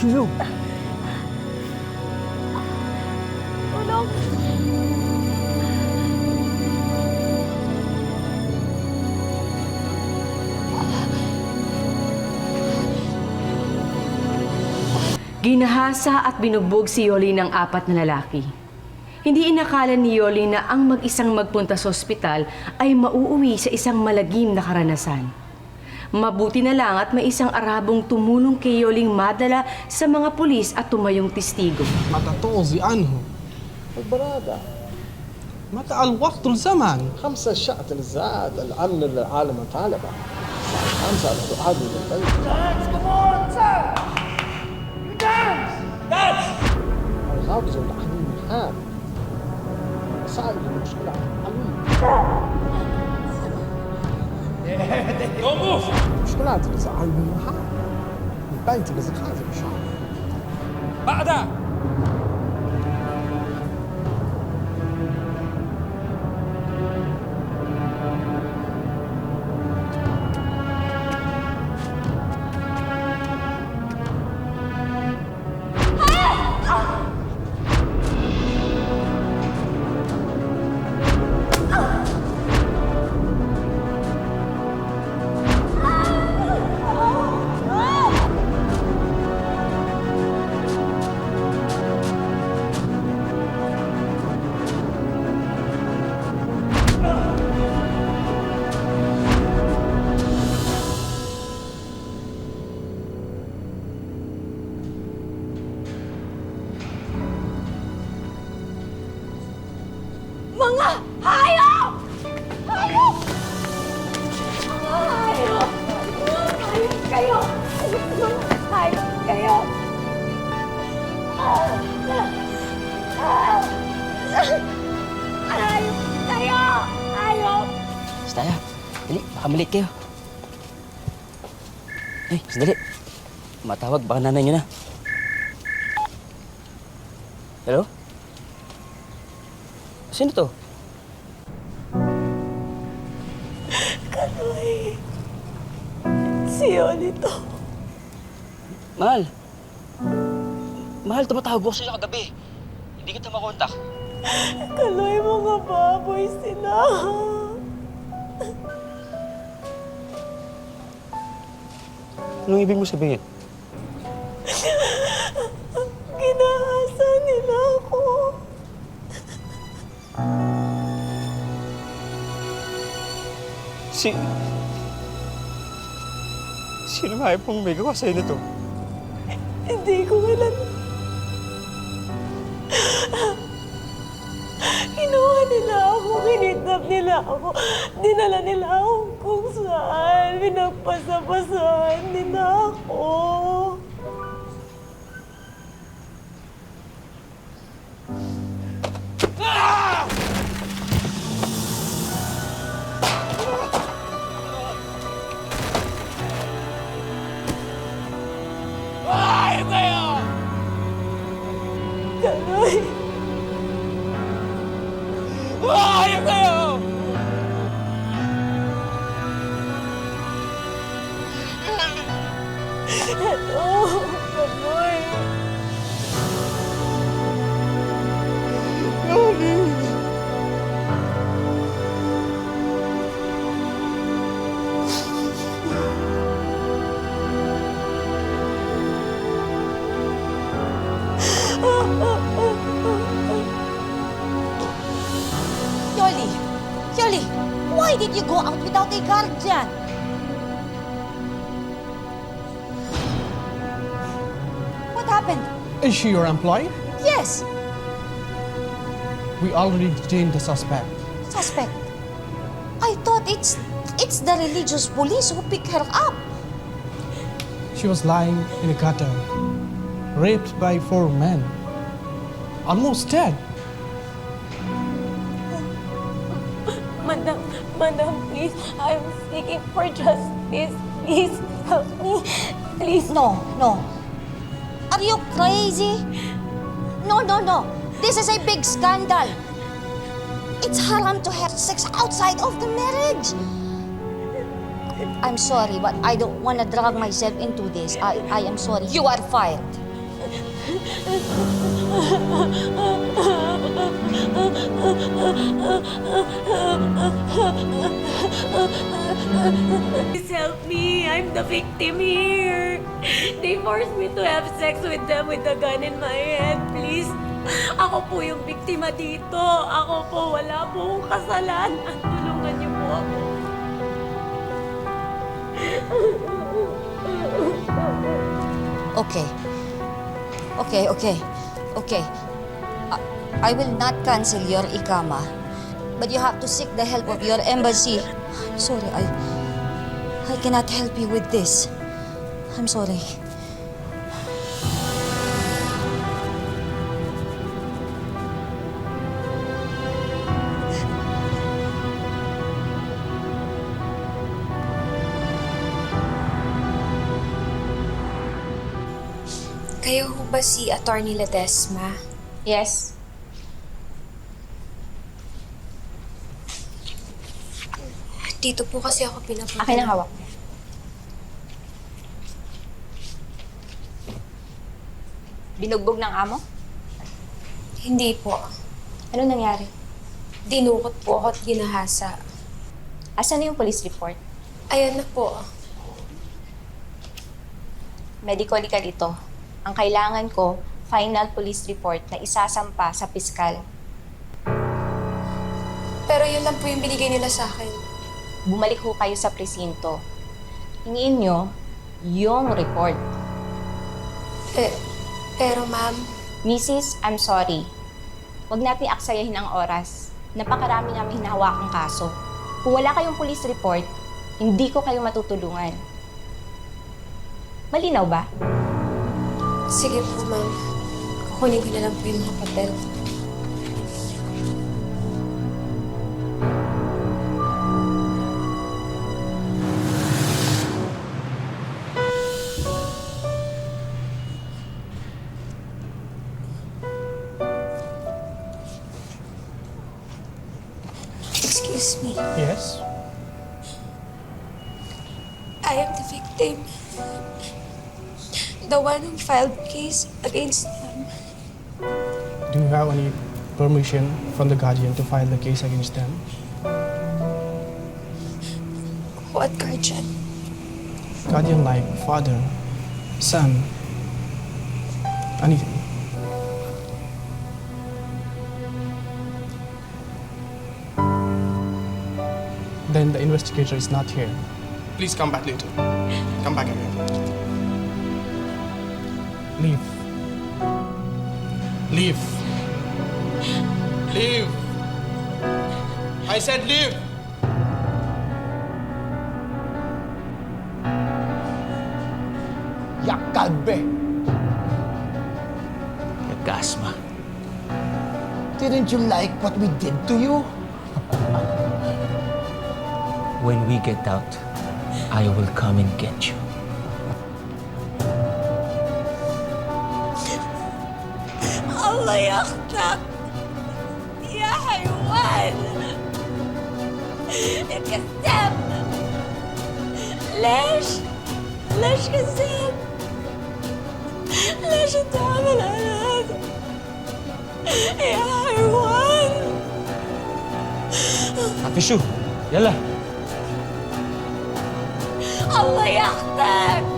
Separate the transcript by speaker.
Speaker 1: Tulong!
Speaker 2: Tulong!
Speaker 3: Ginahasa at binugbog si Yoli ng 4 na lalaki. Hindi inakala ni Yoli na ang mag-isang magpunta sa ospital ay mauuwi sa isang malagim na karanasan. Mabuti na lang at may isang Arabong tumulong kay Yoling madala sa mga pulis at tumayong testigo.
Speaker 1: متى تعزي عنه؟
Speaker 4: البرادة
Speaker 1: متى الوقت الزمن؟
Speaker 4: 5 شأت الزاد الأمن للعالم طالبة 5 القعاد للبيت الغابز العليم الحاد صار المشكلة عميق مشكلات الزعل من الحال البيت اللي خازن شعر
Speaker 2: Mga hayop! Hayop! Mga hayop! Hayop kayo! Mga hayop kayo! Hayop kayo! Hayop!
Speaker 5: Stella, dali, baka malate kayo. Ay, sandali. Matawag, baka nanay nyo na. Hello? Sino to?
Speaker 2: Kaloy! Si Yoli to.
Speaker 5: Mahal. Mahal, tumatawag ako sa'yo kagabi. Hindi kita makontak.
Speaker 2: Kaloy, mga baboy sila.
Speaker 5: Anong ibig mo sabihin?
Speaker 2: Ginahasa nila ako.
Speaker 5: Sino nga pong may gawa sa'yo nito?
Speaker 2: Hindi ko alam. Kinuha nila ako, kinidnap nila ako, dinala nila ako kung saan, pinagpasapasahan nila ako. Kaloy!
Speaker 5: Ayok kayo!
Speaker 2: Ano? Kaloy!
Speaker 6: Yoli! Yoli! Why did you go out without a guardian? What happened?
Speaker 1: Is she your employee?
Speaker 6: Yes!
Speaker 1: We already detained the suspect.
Speaker 6: Suspect. I thought it's the religious police who picked her up.
Speaker 1: She was lying in a gutter, raped by 4 men. Almost dead.
Speaker 2: Madam, please, I'm seeking for justice. Please, help me. Please.
Speaker 6: No, no. Are you crazy? No, no, no. This is a big scandal. It's haram to have sex outside of the marriage. I'm sorry, but I don't want to drag myself into this. I am sorry. You are fired.
Speaker 2: Please help me. I'm the victim here. They forced me to have sex with them with a gun in my head. Please. Ako po yung biktima dito. Ako po, wala po akong kasalanan. Tulungan niyo po ako.
Speaker 6: Okay. Okay. I will not cancel your ikama, but you have to seek the help of your embassy. I'm sorry, I cannot help you with this. I'm sorry.
Speaker 7: Kayo ho ba si Attorney Ledesma?
Speaker 6: Yes.
Speaker 7: Dito po kasi ako pinapunta.
Speaker 6: Akin ang hawak. Binugbog ng amo?
Speaker 7: Hindi po.
Speaker 6: Ano nangyari?
Speaker 7: Dinukot po ako at ginahasa.
Speaker 6: Asan na yung police report?
Speaker 7: Ayan na po.
Speaker 6: Medical ka dito. Ang kailangan ko, final police report na isasampa sa piskal.
Speaker 7: Pero yun lang po yung binigay nila sa akin.
Speaker 6: Bumalik ho kayo sa presinto. Hingiin nyo yung report.
Speaker 7: Pero ma'am,
Speaker 6: Mrs., I'm sorry. Huwag natin aksayahin ang oras. Napakarami namin hinahawakang kaso. Kung wala kayong police report, hindi ko kayo matutulungan. Malinaw ba?
Speaker 7: sige po ma'am. Kukunin ko na lang po yung mga papel. Excuse me.
Speaker 1: Yes?
Speaker 7: I am the victim. The one who filed case against them.
Speaker 1: Do you have any permission from the guardian to file the case against them?
Speaker 7: What guardian?
Speaker 1: Guardian like father, son, anything. Then the investigator is not here. Please come back later. Come back again. Leave. Leave. Leave. I said leave.
Speaker 4: Yakalbe!
Speaker 5: Nagkasma.
Speaker 4: Didn't you like what we did to you?
Speaker 5: When we get out, I will come and get you.
Speaker 2: الله يخطئك يا حيوان يا كذاب ليش؟ ليش كذاب؟ ليش تعمل على هذا؟ يا حيوان
Speaker 5: Ate Shu, yala.
Speaker 2: الله يخطئك